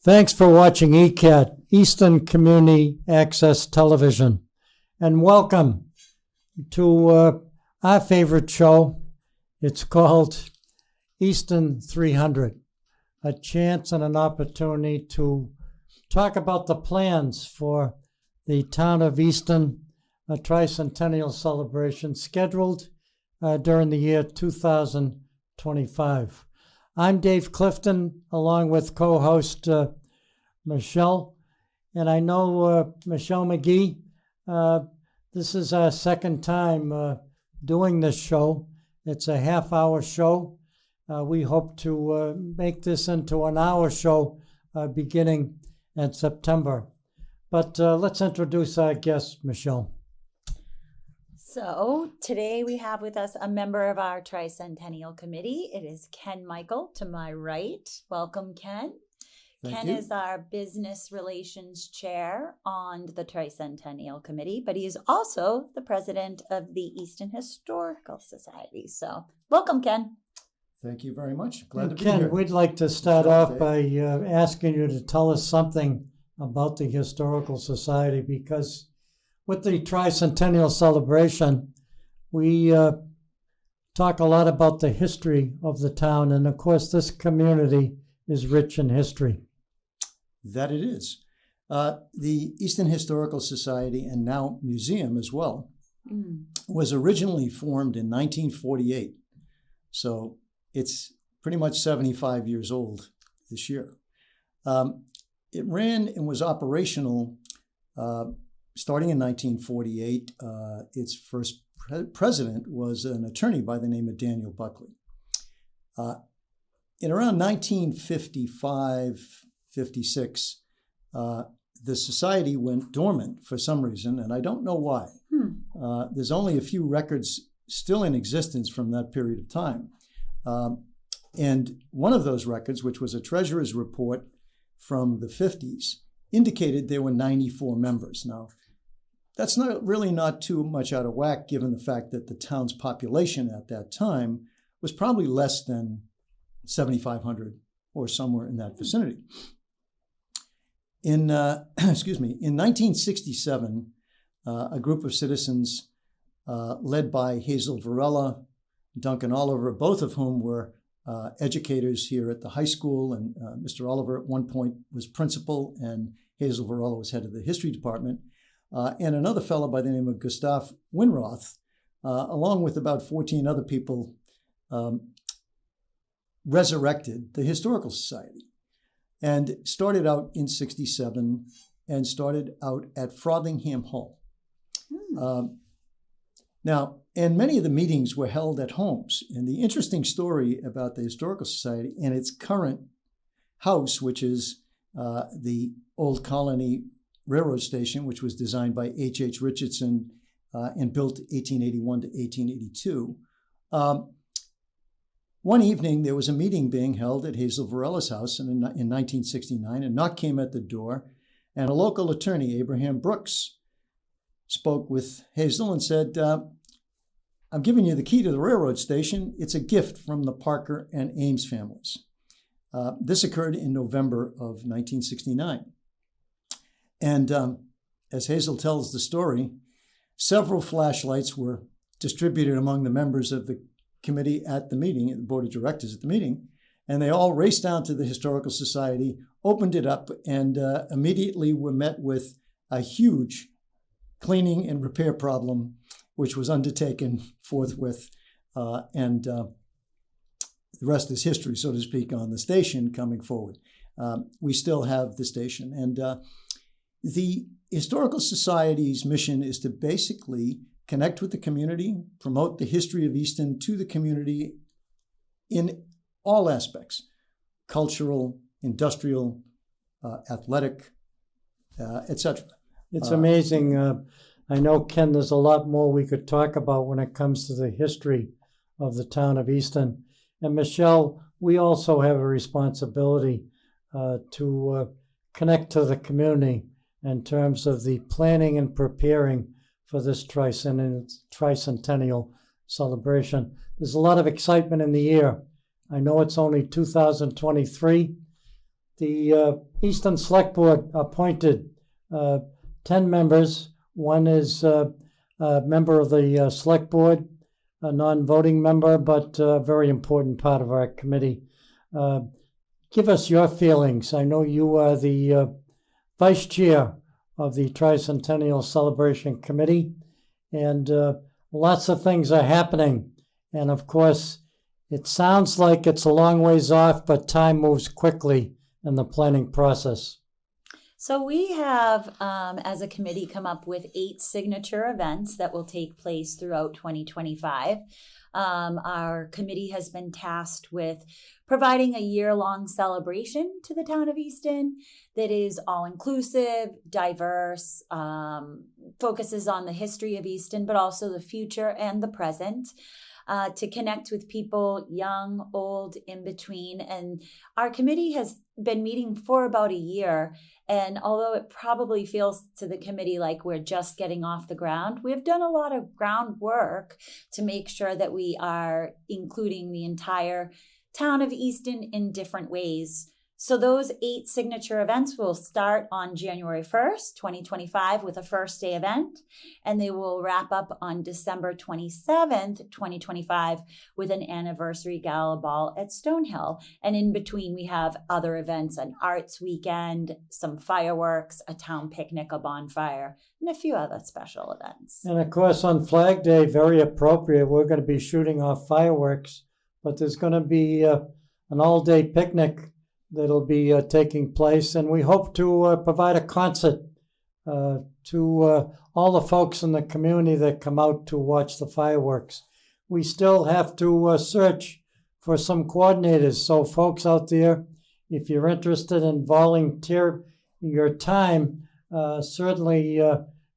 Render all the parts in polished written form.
Thanks for watching ECAT, Easton Community Access Television, and welcome to our favorite show. It's called Easton 300, a chance and an opportunity to talk about the plans for the town of Easton, a tricentennial celebration scheduled during the year 2025. I'm Dave Clifton, along with co-host Michelle, and I know Michelle McGee. This is our second time doing this show. It's a half-hour show. We hope to make this into an hour show beginning in September. But let's introduce our guest, Michelle. So today we have with us a member of our Tricentennial Committee. It is Ken Michel to my right. Welcome, Ken. Ken is our Business Relations Chair on the Tricentennial Committee, but he is also the president of the Easton Historical Society. So welcome, Ken. Thank you very much. Glad to be Ken, here. we'd like to start off by asking you to tell us something about the Historical Society, because with the tricentennial celebration, we talk a lot about the history of the town, and of course this community is rich in history. That it is. The Easton Historical Society, and now museum as well, was originally formed in 1948. So it's pretty much 75 years old this year. It ran and was operational starting in 1948. Its first president was an attorney by the name of Daniel Buckley. In around 1955, 56, the society went dormant for some reason, and I don't know why. There's only a few records still in existence from that period of time. And one of those records, which was a treasurer's report from the 50s, indicated there were 94 members. Now, that's not too much out of whack, given the fact that the town's population at that time was probably less than 7,500 or somewhere in that vicinity. In 1967, a group of citizens led by Hazel Varela, Duncan Oliver, both of whom were educators here at the high school, and Mr. Oliver at one point was principal, and Hazel Varela was head of the history department, and another fellow by the name of Gustav Winroth, along with about 14 other people, resurrected the Historical Society and started out in 67 and started out at Frothingham Hall. Now, and many of the meetings were held at homes. And the interesting story about the Historical Society and its current house, which is the Old Colony Railroad Station, which was designed by H.H. Richardson and built 1881 to 1882. One evening, there was a meeting being held at Hazel Varela's house in 1969. A knock came at the door, and a local attorney, Abraham Brooks, spoke with Hazel and said, I'm giving you the key to the railroad station. It's a gift from the Parker and Ames families. This occurred in November of 1969. And as Hazel tells the story, several flashlights were distributed among the members of the committee at the meeting, the board of directors at the meeting, and they all raced down to the Historical Society, opened it up, and immediately were met with a huge cleaning and repair problem, which was undertaken forthwith. And the rest is history, so to speak, on the station coming forward. We still have the station. And the Historical Society's mission is to basically connect with the community, promote the history of Easton to the community in all aspects: cultural, industrial, athletic, etc. It's amazing. I know, Ken, there's a lot more we could talk about when it comes to the history of the town of Easton. And Michelle, we also have a responsibility to connect to the community in terms of the planning and preparing for this tricentennial celebration. There's a lot of excitement in the air. I know it's only 2023. The Easton Select Board appointed 10 members. One is a member of the Select Board, a non-voting member, but a very important part of our committee. Give us your feelings. I know you are the vice chair of the Tricentennial Celebration Committee, and lots of things are happening. And of course, it sounds like it's a long ways off, but time moves quickly in the planning process. So we have, as a committee, come up with 8 signature events that will take place throughout 2025. Our committee has been tasked with providing a year-long celebration to the town of Easton that is all-inclusive, diverse, focuses on the history of Easton, but also the future and the present. To connect with people, young, old, in between. And our committee has been meeting for about a year. And although it probably feels to the committee like we're just getting off the ground, we've done a lot of groundwork to make sure that we are including the entire town of Easton in different ways. So those 8 signature events will start on January 1st, 2025 with a first day event, and they will wrap up on December 27th, 2025 with an anniversary gala ball at Stonehill. And in between, we have other events, an arts weekend, some fireworks, a town picnic, a bonfire, and a few other special events. And of course, on Flag Day, very appropriate, we're going to be shooting off fireworks, but there's going to be an all-day picnic that'll be taking place, and we hope to provide a concert to all the folks in the community that come out to watch the fireworks. We still have to search for some coordinators, so folks out there, if you're interested in volunteer your time, certainly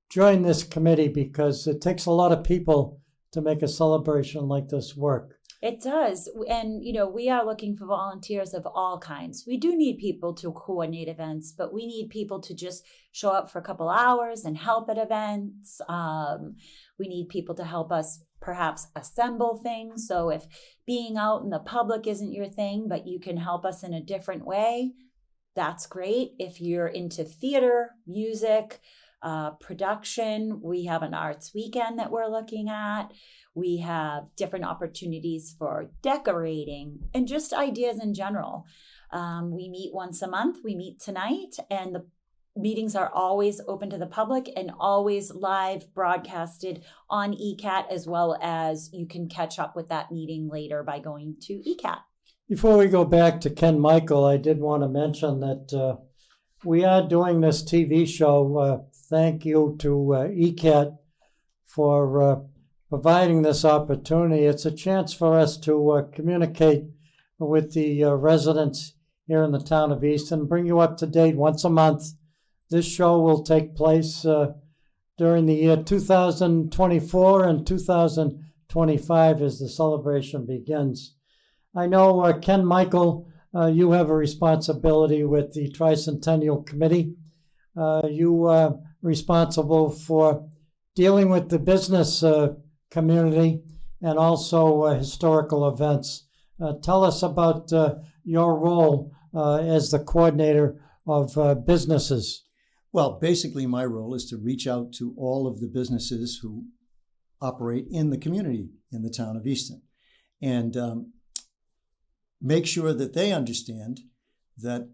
join this committee, because it takes a lot of people to make a celebration like this work. It does. And, we are looking for volunteers of all kinds. We do need people to coordinate events, but we need people to just show up for a couple hours and help at events. We need people to help us perhaps assemble things. So if being out in the public isn't your thing, but you can help us in a different way, that's great. If you're into theater, music, production, we have an arts weekend that we're looking at. We have different opportunities for decorating and just ideas in general. We meet once a month. We meet tonight, and the meetings are always open to the public and always live broadcasted on ECAT, as well as you can catch up with that meeting later by going to ECAT. Before we go back to Ken Michel, I did want to mention that we are doing this TV show. Thank you to ECAT for providing this opportunity. It's a chance for us to communicate with the residents here in the town of Easton, bring you up to date once a month. This show will take place during the year 2024 and 2025 as the celebration begins. I know, Ken Michel, you have a responsibility with the Tricentennial Committee. You are responsible for dealing with the business community and also historical events. Tell us about your role as the coordinator of businesses. Well, basically my role is to reach out to all of the businesses who operate in the community in the town of Easton and make sure that they understand that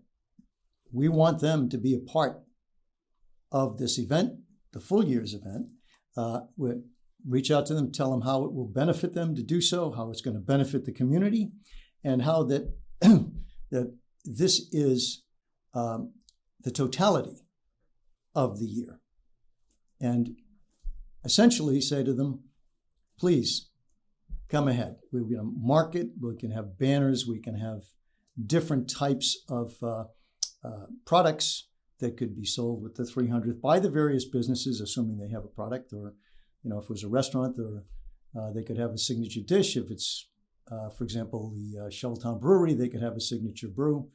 we want them to be a part of this event, the full year's event. We reach out to them, tell them how it will benefit them to do so, how it's going to benefit the community, and how that that this is the totality of the year. And essentially say to them, please come ahead. We're going to market, we can have banners, we can have different types of products that could be sold with the 300th by the various businesses, assuming they have a product, or if it was a restaurant, or they could have a signature dish. If it's, for example, the Shoveltown Brewery, they could have a signature brew,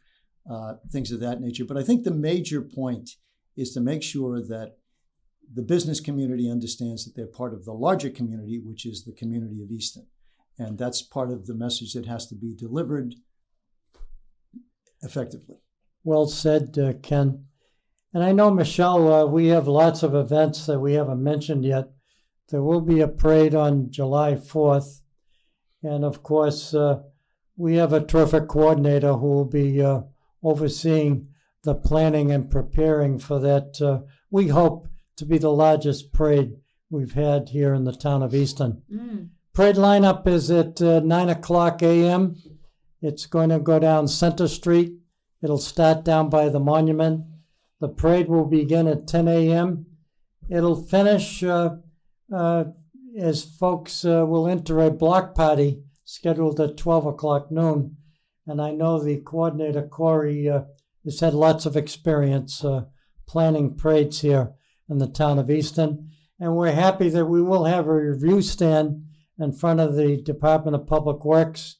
things of that nature. But I think the major point is to make sure that the business community understands that they're part of the larger community, which is the community of Easton. And that's part of the message that has to be delivered effectively. Well said, Ken. And I know, Michelle, we have lots of events that we haven't mentioned yet. There will be a parade on July 4th. And of course, we have a terrific coordinator who will be overseeing the planning and preparing for that. We hope to be the largest parade we've had here in the town of Easton. Parade lineup is at 9 o'clock a.m. It's going to go down Center Street. It'll start down by the monument. The parade will begin at 10 a.m. It'll finish as folks will enter a block party scheduled at 12 o'clock noon. And I know the coordinator, Corey, has had lots of experience planning parades here in the town of Easton. And we're happy that we will have a review stand in front of the Department of Public Works.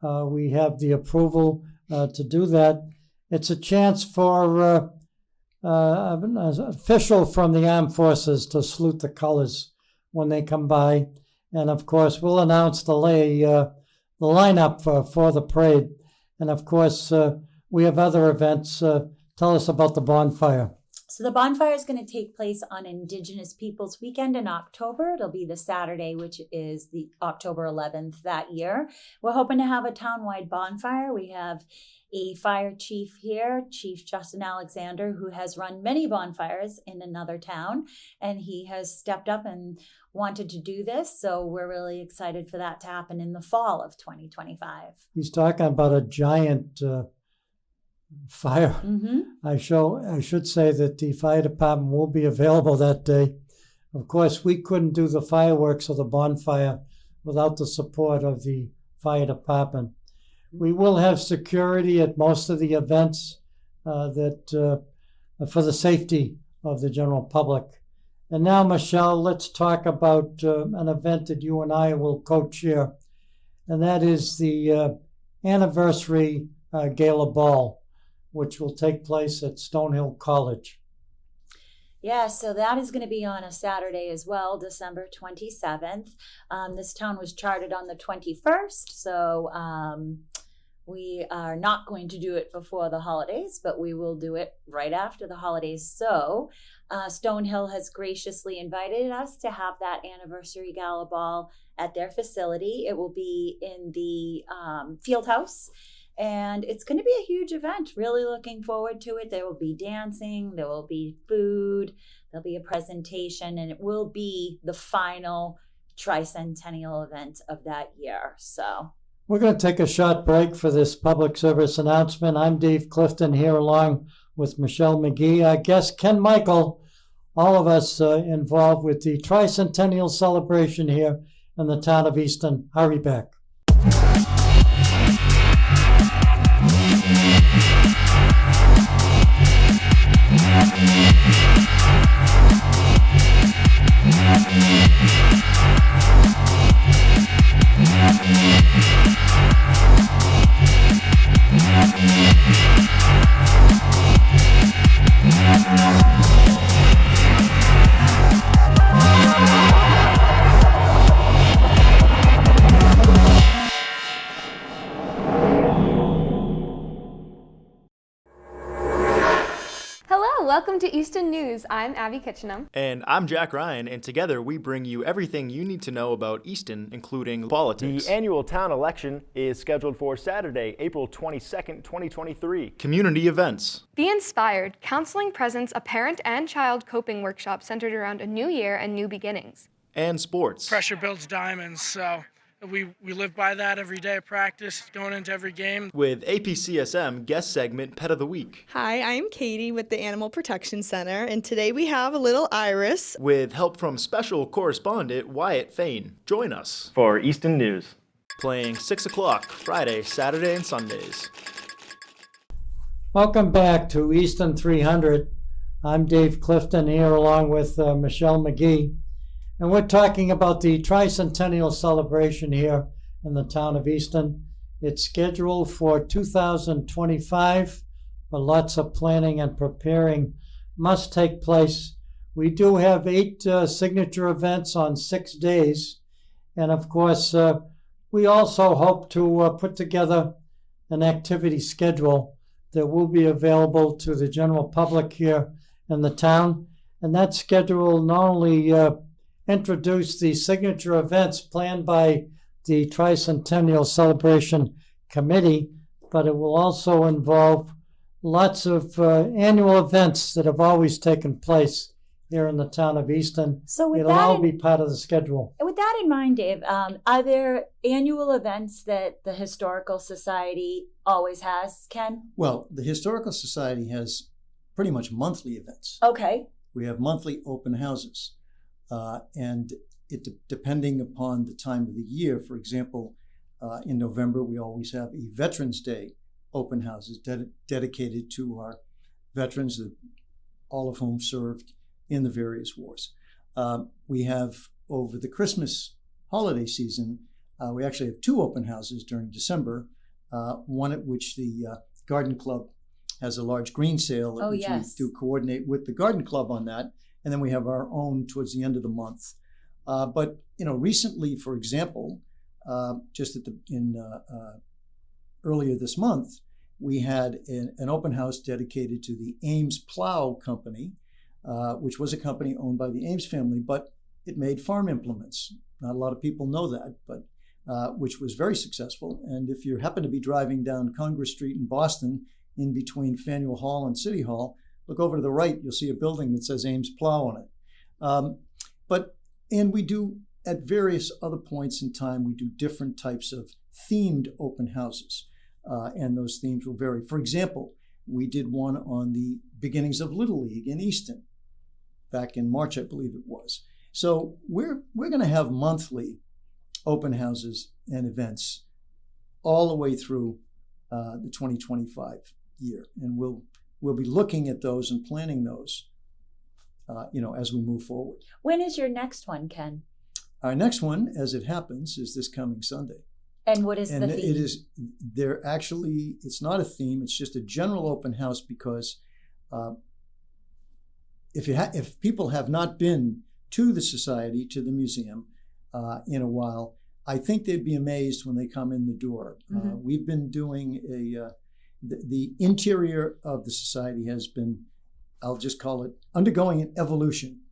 We have the approval to do that. It's a chance for an official from the armed forces to salute the colors when they come by. And of course, we'll announce the lineup for the parade. And of course, we have other events. Tell us about the bonfire. So the bonfire is going to take place on Indigenous Peoples Weekend in October. It'll be the Saturday, which is the October 11th that year. We're hoping to have a townwide bonfire. We have a fire chief here, Chief Justin Alexander, who has run many bonfires in another town, and he has stepped up and wanted to do this. So we're really excited for that to happen in the fall of 2025. He's talking about a giant fire. Mm-hmm. I should say that the fire department will be available that day. Of course, we couldn't do the fireworks or the bonfire without the support of the fire department. We will have security at most of the events for the safety of the general public. And now, Michelle, let's talk about an event that you and I will co-chair, and that is the anniversary gala ball, which will take place at Stonehill College. Yeah, so that is going to be on a Saturday as well, December 27th. This town was chartered on the 21st, so we are not going to do it before the holidays, but we will do it right after the holidays. So Stonehill has graciously invited us to have that anniversary gala ball at their facility. It will be in the field house. And it's going to be a huge event. Really looking forward to it. There will be dancing, there will be food, there'll be a presentation, and it will be the final tricentennial event of that year. So we're going to take a short break for this public service announcement. I'm Dave Clifton here along with Michelle McGee, our guest Ken Michel, all of us involved with the tricentennial celebration here in the town of Easton. Hurry back. Welcome to Easton News. I'm Abby Kitchenham. And I'm Jack Ryan, and together we bring you everything you need to know about Easton, including politics. The annual town election is scheduled for Saturday, April 22nd, 2023. Community events. Be Inspired. Counseling presents a parent and child coping workshop centered around a new year and new beginnings. And sports. Pressure builds diamonds, so we live by that every day of practice, going into every game. With APCSM guest segment Pet of the Week. Hi, I'm Katie with the Animal Protection Center, and today we have a little Iris. With help from special correspondent Wyatt Fain. Join us for Easton News. Playing 6 o'clock Friday, Saturday, and Sundays. Welcome back to Easton 300. I'm Dave Clifton here along with Michelle McGee. And we're talking about the tricentennial celebration here in the town of Easton. It's scheduled for 2025, but lots of planning and preparing must take place. We do have 8 signature events on 6 days. And of course, we also hope to put together an activity schedule that will be available to the general public here in the town. And that schedule will not only introduce the signature events planned by the Tricentennial Celebration Committee, but it will also involve lots of annual events that have always taken place here in the town of Easton. So with it'll that all be part of the schedule. With that in mind, Dave, are there annual events that the Historical Society always has, Ken? Well, the Historical Society has pretty much monthly events. Okay. We have monthly open houses. And depending upon the time of the year, for example, in November, we always have a Veterans Day open houses dedicated to our veterans, all of whom served in the various wars. We have, over the Christmas holiday season, we actually have 2 open houses during December, one at which the Garden Club has a large green sale, at which we do coordinate with the Garden Club on that, and then we have our own towards the end of the month. But recently, for example, just earlier this month, we had an open house dedicated to the Ames Plow Company, which was a company owned by the Ames family, but it made farm implements. Not a lot of people know that, but which was very successful. And if you happen to be driving down Congress Street in Boston, in between Faneuil Hall and City Hall, look over to the right, you'll see a building that says Ames Plow on it. And we do, at various other points in time, we do different types of themed open houses. And those themes will vary. For example, we did one on the beginnings of Little League in Easton back in March, I believe it was. So we're going to have monthly open houses and events all the way through the 2025 year. And we'll be looking at those and planning those, as we move forward. When is your next one, Ken? Our next one, as it happens, is this coming Sunday. And what is the theme? It's not a theme, it's just a general open house, because if people have not been to the society, to the museum in a while, I think they'd be amazed when they come in the door. Mm-hmm. We've been doing the interior of the society has been, I'll just call it, undergoing an evolution.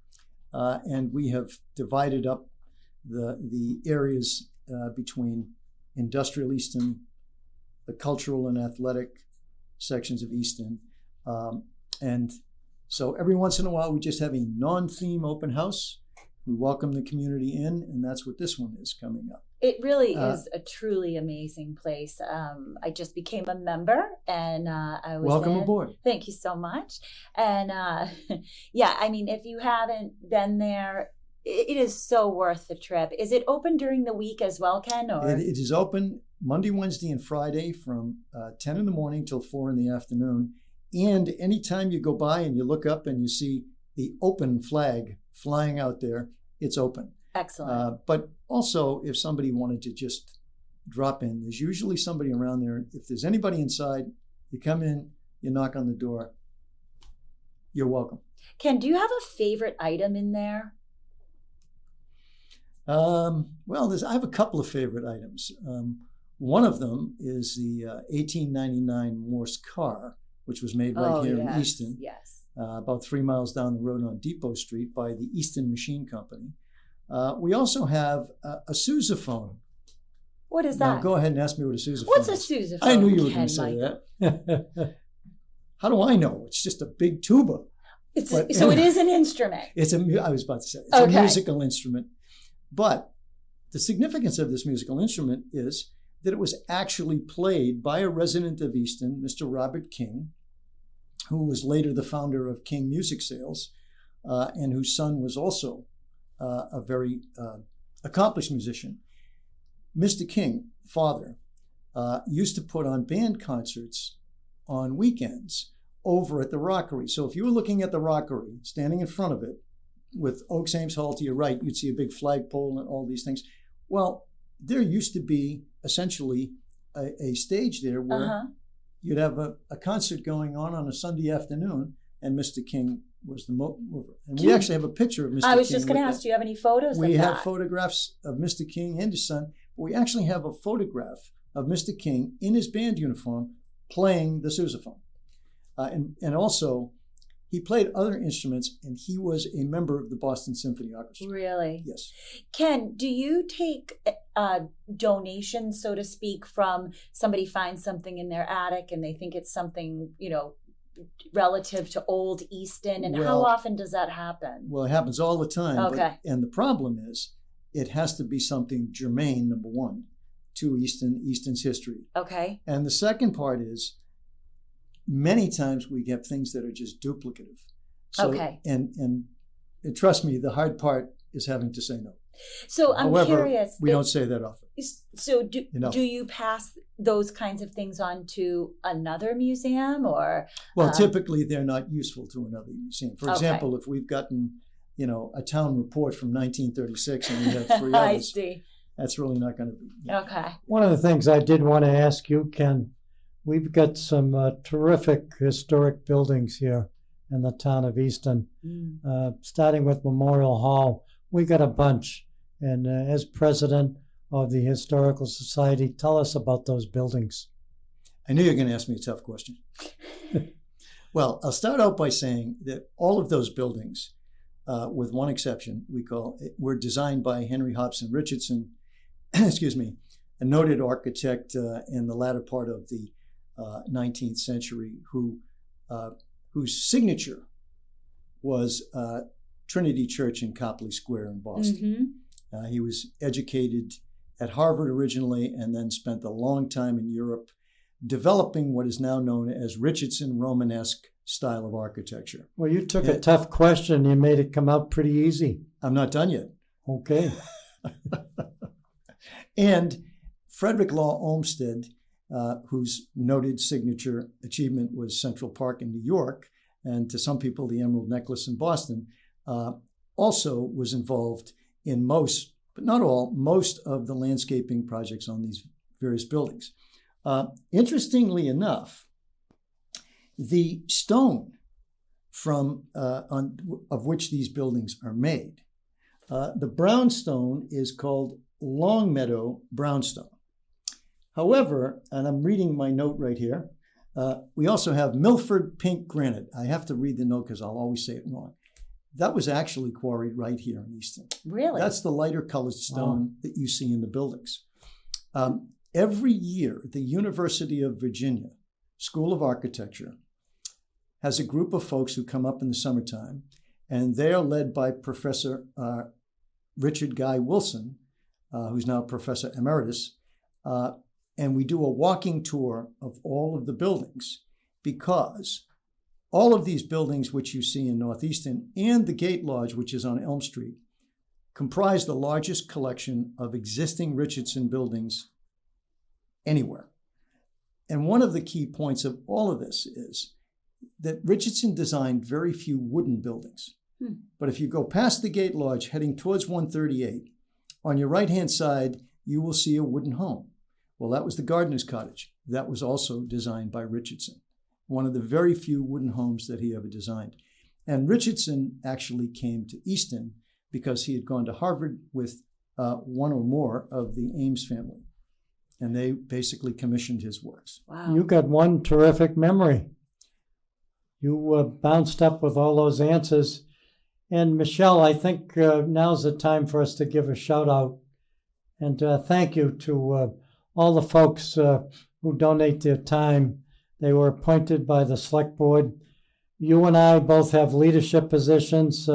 And we have divided up the areas between industrial Easton, the cultural and athletic sections of Easton. And so every once in a while, we just have a non-theme open house. We welcome the community in, and that's what this one is coming up. It really is a truly amazing place. I just became a member, and I was welcome aboard. Thank you so much. And if you haven't been there, it is so worth the trip. Is it open during the week as well, Ken? Or? It is open Monday, Wednesday, and Friday from 10 in the morning till 4 in the afternoon. And anytime you go by and you look up and you see the open flag flying out there, it's open. Excellent. But also, if somebody wanted to just drop in, there's usually somebody around there. If there's anybody inside, you come in, you knock on the door, you're welcome. Ken, do you have a favorite item in there? I have a couple of favorite items. One of them is the 1899 Morse car, which was made right here in Easton. Yes. About 3 miles down the road on Depot Street by the Easton Machine Company. We also have a sousaphone. What is that? Now, go ahead and ask me what a sousaphone is. What's a sousaphone? I knew you were going to say that. How do I know? It's just a big tuba. It is an instrument. I was about to say, it's a musical instrument. But the significance of this musical instrument is that it was actually played by a resident of Easton, Mr. Robert King, who was later the founder of King Music Sales, and whose son was also a very accomplished musician. Mr. King, father, used to put on band concerts on weekends over at the Rockery. So if you were looking at the Rockery, standing in front of it, with Oaks Ames Hall to your right, you'd see a big flagpole and all these things. Well, there used to be essentially a stage there where you'd have a concert going on a Sunday afternoon, and Mr. King was the mover. And we actually have a picture of Mr. King. I was just going to ask, do you have any photos of that? We have photographs of Mr. King and his son. But we actually have a photograph of Mr. King in his band uniform playing the sousaphone. And also, he played other instruments, and he was a member of the Boston Symphony Orchestra. Really? Yes. Ken, do you take donations, so to speak, from somebody finds something in their attic and they think it's something, relative to old Easton? And how often does that happen? Well, it happens all the time. Okay. And the problem is, it has to be something germane, number one, to Easton's history. Okay. And the second part is, many times we get things that are just duplicative. So, Okay. And trust me, the hard part is having to say no. So I'm However, curious. we don't say that often. So do you pass those kinds of things on to another museum, or? Well, typically they're not useful to another museum. For Okay. example, if we've gotten, a town report from 1936 and we have three I others, see. that's really not going to be. Okay. One of the things I did want to ask you, Ken, we've got some terrific historic buildings here in the town of Easton, starting with Memorial Hall. We got a bunch. And as president of the Historical Society, tell us about those buildings. I knew you were going to ask me a tough question. Well, I'll start out by saying that all of those buildings, with one exception, were designed by Henry Hobson Richardson, excuse me, a noted architect in the latter part of the 19th century, whose signature was Trinity Church in Copley Square in Boston. Mm-hmm. He was educated at Harvard originally and then spent a long time in Europe developing what is now known as Richardson Romanesque style of architecture. Well, you took a tough question. You made it come out pretty easy. I'm not done yet. Okay. And Frederick Law Olmsted, whose noted signature achievement was Central Park in New York, and to some people, the Emerald Necklace in Boston, also was involved in most, but not all, most of the landscaping projects on these various buildings. Interestingly enough, the stone of which these buildings are made, the brownstone is called Longmeadow brownstone. However, and I'm reading my note right here, we also have Milford pink granite. I have to read the note because I'll always say it wrong. That was actually quarried right here in Easton. Really? That's the lighter colored stone that you see in the buildings. Every year, the University of Virginia School of Architecture has a group of folks who come up in the summertime, and they are led by Professor Richard Guy Wilson, who's now Professor Emeritus, and we do a walking tour of all of the buildings, because all of these buildings which you see in Northeastern and the Gate Lodge, which is on Elm Street, comprise the largest collection of existing Richardson buildings anywhere. And one of the key points of all of this is that Richardson designed very few wooden buildings. But if you go past the Gate Lodge heading towards 138, on your right-hand side, you will see a wooden home. Well, that was the gardener's cottage. That was also designed by Richardson, one of the very few wooden homes that he ever designed. And Richardson actually came to Easton because he had gone to Harvard with one or more of the Ames family. And they basically commissioned his works. Wow. You got one terrific memory. You bounced up with all those answers. And Michelle, I think now's the time for us to give a shout out. And thank you to all the folks who donate their time. They were appointed by the select board. You and I both have leadership positions.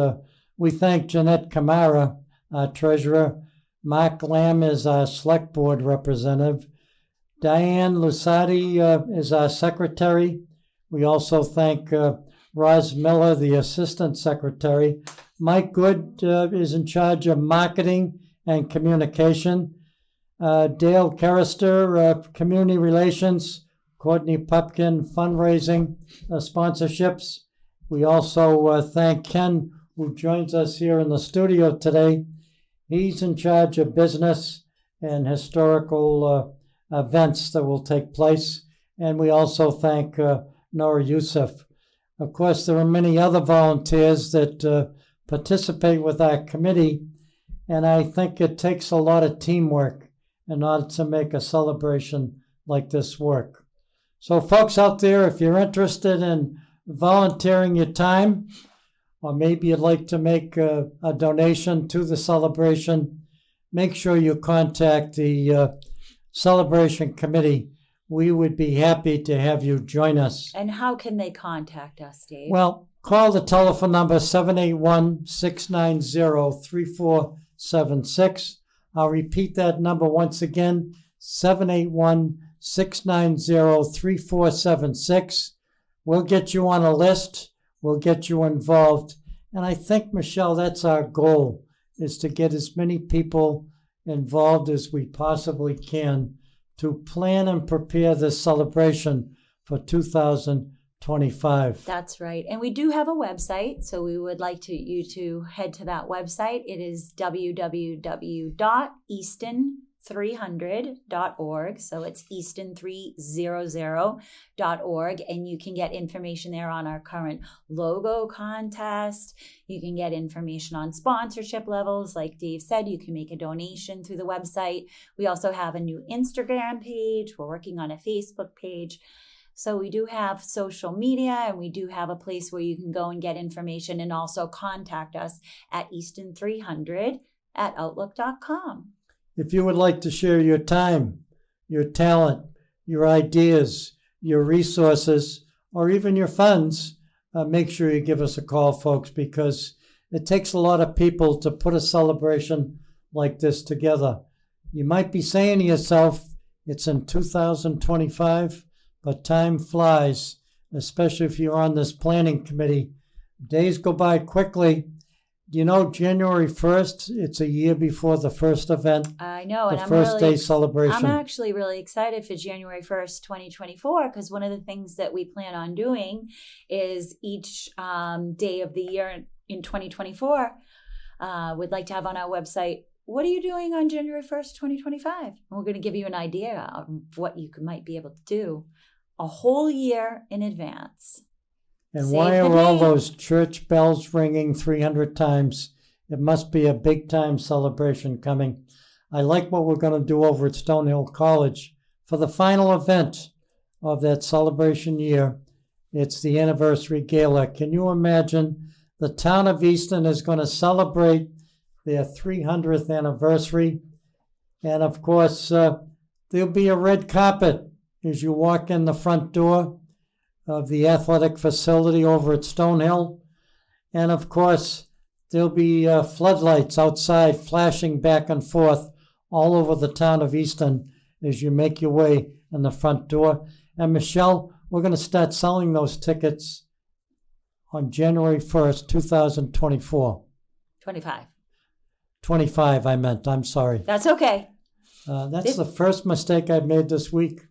We thank Jeanette Camara, our treasurer. Mark Lamb is our select board representative. Diane Lusati is our secretary. We also thank Roz Miller, the assistant secretary. Mike Good is in charge of marketing and communication. Dale Carrister, community relations. Courtney Pupkin, fundraising, sponsorships. We also thank Ken, who joins us here in the studio today. He's in charge of business and historical events that will take place. And we also thank Nora Youssef. Of course, there are many other volunteers that participate with our committee, and I think it takes a lot of teamwork in order to make a celebration like this work. So folks out there, if you're interested in volunteering your time, or maybe you'd like to make a donation to the celebration, make sure you contact the celebration committee. We would be happy to have you join us. And how can they contact us, Dave? Well, call the telephone number 781-690-3476. I'll repeat that number once again, 781-690-3476. We'll get you on a list. We'll get you involved. And I think, Michelle, that's our goal, is to get as many people involved as we possibly can to plan and prepare this celebration for 2025. That's right. And we do have a website, so we would like you to head to that website. It is www.easton300.org. So it's easton300.org. And you can get information there on our current logo contest. You can get information on sponsorship levels. Like Dave said, you can make a donation through the website. We also have a new Instagram page. We're working on a Facebook page. So we do have social media, and we do have a place where you can go and get information and also contact us at easton300@outlook.com. If you would like to share your time, your talent, your ideas, your resources, or even your funds, make sure you give us a call, folks, because it takes a lot of people to put a celebration like this together. You might be saying to yourself, it's in 2025, but time flies, especially if you're on this planning committee. Days go by quickly. Do you know January 1st, it's a year before the first event? I know, and the first day celebration. I'm actually really excited for January 1st, 2024, because one of the things that we plan on doing is each day of the year in 2024, we'd like to have on our website, what are you doing on January 1st, 2025? And we're going to give you an idea of what you might be able to do a whole year in advance. And Save why the are all date. those church bells ringing 300 times? It must be a big time celebration coming. I like what we're going to do over at Stonehill College for the final event of that celebration year. It's the anniversary gala. Can you imagine? The town of Easton is going to celebrate their 300th anniversary. And of course, there'll be a red carpet as you walk in the front door of the athletic facility over at Stonehill. And of course, there'll be floodlights outside flashing back and forth all over the town of Easton as you make your way in the front door. And Michelle, we're going to start selling those tickets on January 1st, 2024. 25. 25, I meant. I'm sorry. That's okay. That's the first mistake I've made this week.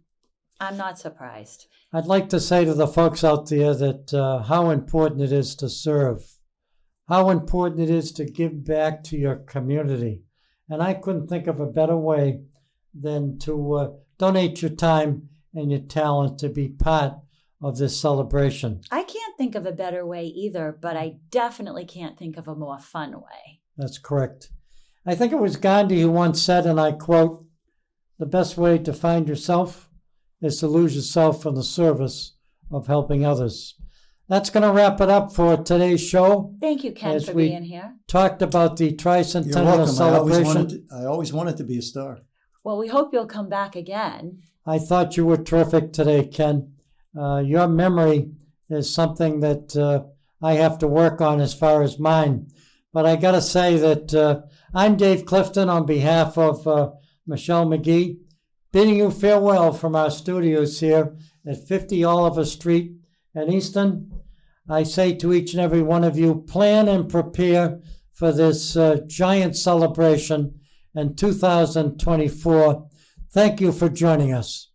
I'm not surprised. I'd like to say to the folks out there that how important it is to serve, how important it is to give back to your community. And I couldn't think of a better way than to donate your time and your talent to be part of this celebration. I can't think of a better way either, but I definitely can't think of a more fun way. That's correct. I think it was Gandhi who once said, and I quote, "The best way to find yourself is to lose yourself in the service of helping others." That's going to wrap it up for today's show. Thank you, Ken, As for we being here. Talked about the You're tricentennial welcome. celebration. I always wanted to be a star. Well, we hope you'll come back again. I thought you were terrific today, Ken. Your memory is something that I have to work on as far as mine. But I got to say that I'm Dave Clifton on behalf of Michelle McGee, bidding you farewell from our studios here at 50 Oliver Street in Easton. I say to each and every one of you, plan and prepare for this giant celebration in 2024. Thank you for joining us.